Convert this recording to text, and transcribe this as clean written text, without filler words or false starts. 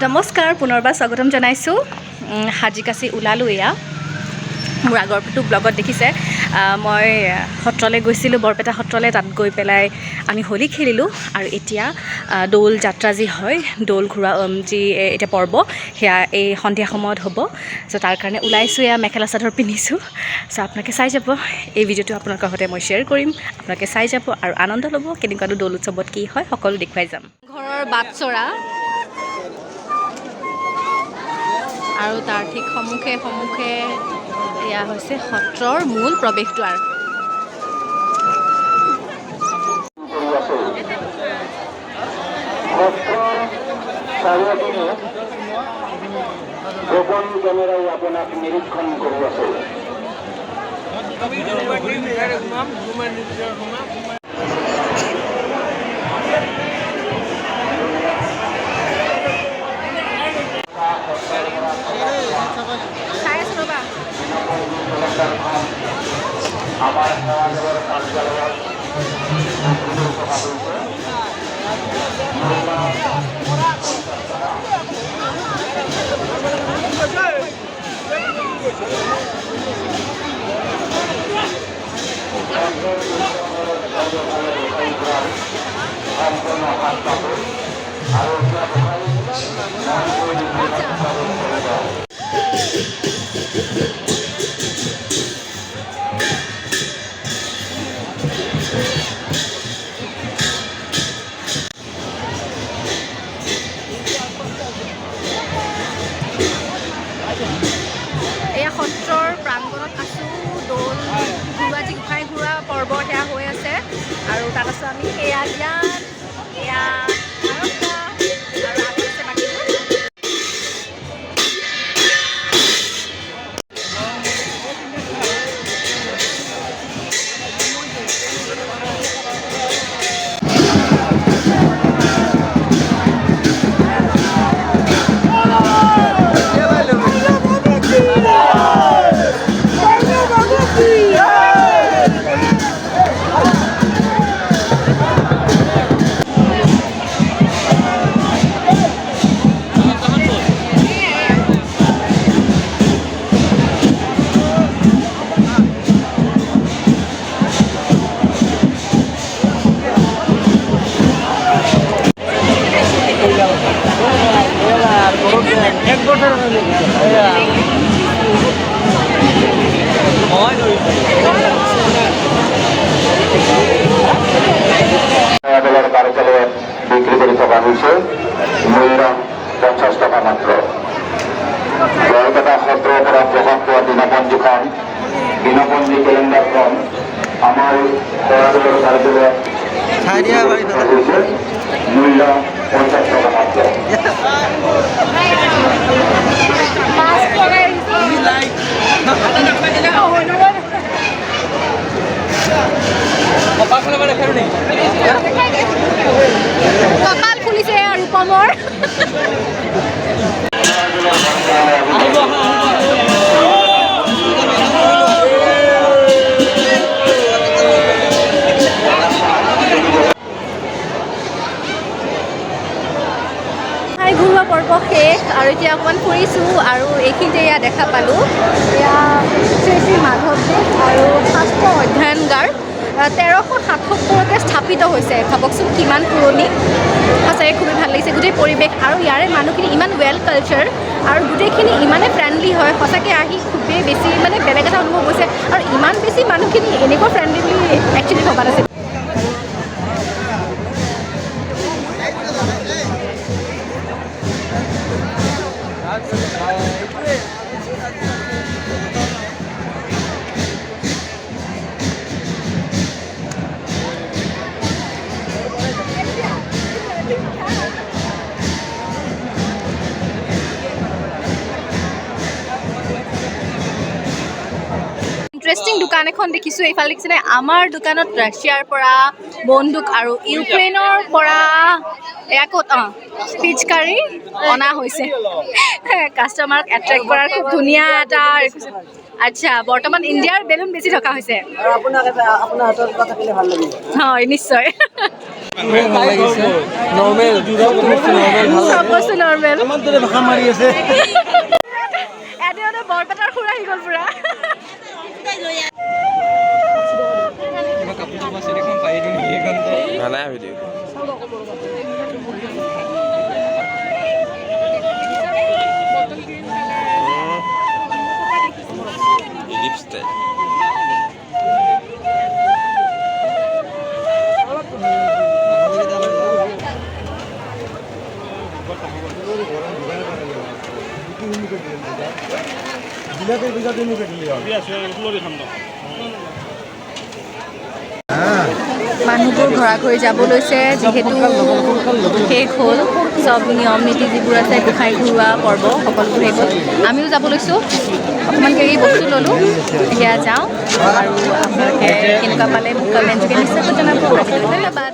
নমস্কাৰ পুনৰবাৰ স্বাগতম জনাইছোঁ হাজিকাচি ওলালোঁ এয়া মোৰ আগৰটো ব্লগত দেখিছে মই সত্ৰলৈ গৈছিলোঁ বৰপেটা সত্ৰলৈ তাত গৈ পেলাই আমি হোলী খেলিলোঁ আৰু এতিয়া দৌল যাত্ৰা যি হয় দৌল ঘূৰা যি এতিয়া পৰ্ব সেয়া এই সন্ধিয়া সময়ত হ'ব চ' তাৰ কাৰণে ওলাইছোঁ এয়া মেখেলা চাদৰ পিন্ধিছোঁ চ' আপোনালোকে চাই যাব এই ভিডিঅ'টো আপোনালোকৰ সৈতে মই শ্বেয়াৰ কৰিম আপোনালোকে চাই যাব আৰু আনন্দ ল'ব কেনেকুৱাটো দৌল উৎসৱত কি হয় সকলো দেখুৱাই যাম ঘৰৰ বাটচৰা আৰু তাৰ ঠিক সন্মুখে সন্মুখে এয়া হৈছে সত্ৰৰ মূল প্ৰৱেশদ্বাৰ কেমেৰাই আপোনাক নিৰীক্ষণ কৰি আছে আমাৰ সেৱাদেৱৰ কাৰ্যালয়ত সম্পূৰ্ণ হাত পাতো আৰু এয়া সত্ৰৰ প্ৰাংগণত আছোঁ দৌল ঘূৰা যি গোসাঁই ঘূৰা পৰ্ব সেয়া হৈ আছে আৰু তাত আছোঁ আমি সেয়া জ্ঞান এয়া আৰক্ষা আৰু আগত আছে বাকীবোৰ কাৰ্যালয়ত বিক্ৰী কৰি থকা হৈছে মূল্য 50 টকা মাত্ৰ বৰপেটা সত্ৰৰ পৰা প্ৰকাশ পোৱা দিনপঞ্জীখন দিনপঞ্জী কেলেণ্ডাৰখন আমাৰ সেৱাদেৱৰ কাৰ্যালয়ত হৈছে মূল্য 50 টকা মাত্ৰ কপাল খুলিছে আৰু কমৰ ঘূৰোৱা পৰ্ব শেষ আৰু এতিয়া অকণমান ফুৰিছোঁ আৰু এইখিনিতে এয়া দেখা পালোঁ এয়া শ্ৰী শ্ৰী মাধৱদেৱ আৰু শাস্ত্ৰ অধ্যয়নগাৰ 1377তে স্থাপিত হৈছে ভাবকচোন কিমান পুৰণি সঁচাকৈ খুবেই ভাল লাগিছে গোটেই পৰিৱেশ আৰু ইয়াৰে মানুহখিনি ইমান ৱেল কালচাৰ আৰু গোটেইখিনি ইমানে ফ্ৰেণ্ডলি হয় সঁচাকৈ আহি খুবেই বেছি মানে বেলেগ এটা অনুভৱ হৈছে আৰু ইমান বেছি মানুহখিনি এনেকুৱা ফ্ৰেণ্ডলি বুলি একচুৱেলি ভবা নাছিল ইণ্টাৰেষ্টিং দোকান এখন দেখিছোঁ এইফালে দেখিছেনে আমাৰ দোকানত ৰাছিয়াৰ পৰা বন্দুক আৰু ইউক্ৰেইনৰ পৰা এয়া ক'ত পিচকাৰী অনা হৈছে কাষ্টমাৰক এট্ৰেক্ট কৰাৰ খুব ধুনীয়া এটা আচ্ছা বৰ্তমান ইণ্ডিয়াৰ বেলুন বেছি থকা হৈছে হয় নিশ্চয় ভাল লাগিছে নৰ্মেল চব বস্তু নৰ্মেল আমাৰ দৰে ভাষা মাৰি আছে এদিনতে বৰপেটাৰ সুৰ আহি গ'ল পুৰা নাই ভিডিঅ' লিপষ্টিক মানুহবোৰ ঘৰা ঘৰি যাব লৈছে যিহেতু শেষ হ'ল চব নিয়ম নীতি যিবোৰ আছে গোঁসাই ঘূৰোৱা পৰ্ব সকলোবোৰ শেষ হ'ল আমিও যাব লৈছোঁ অকণমান কিবা বস্তু ল'লোঁ এতিয়া যাওঁ আৰু আপোনালোকে কেনেকুৱা পালে মোক কমেণ্ট যোগে নিশ্চয়কৈ জনাব আজিলৈ ধন্যবাদ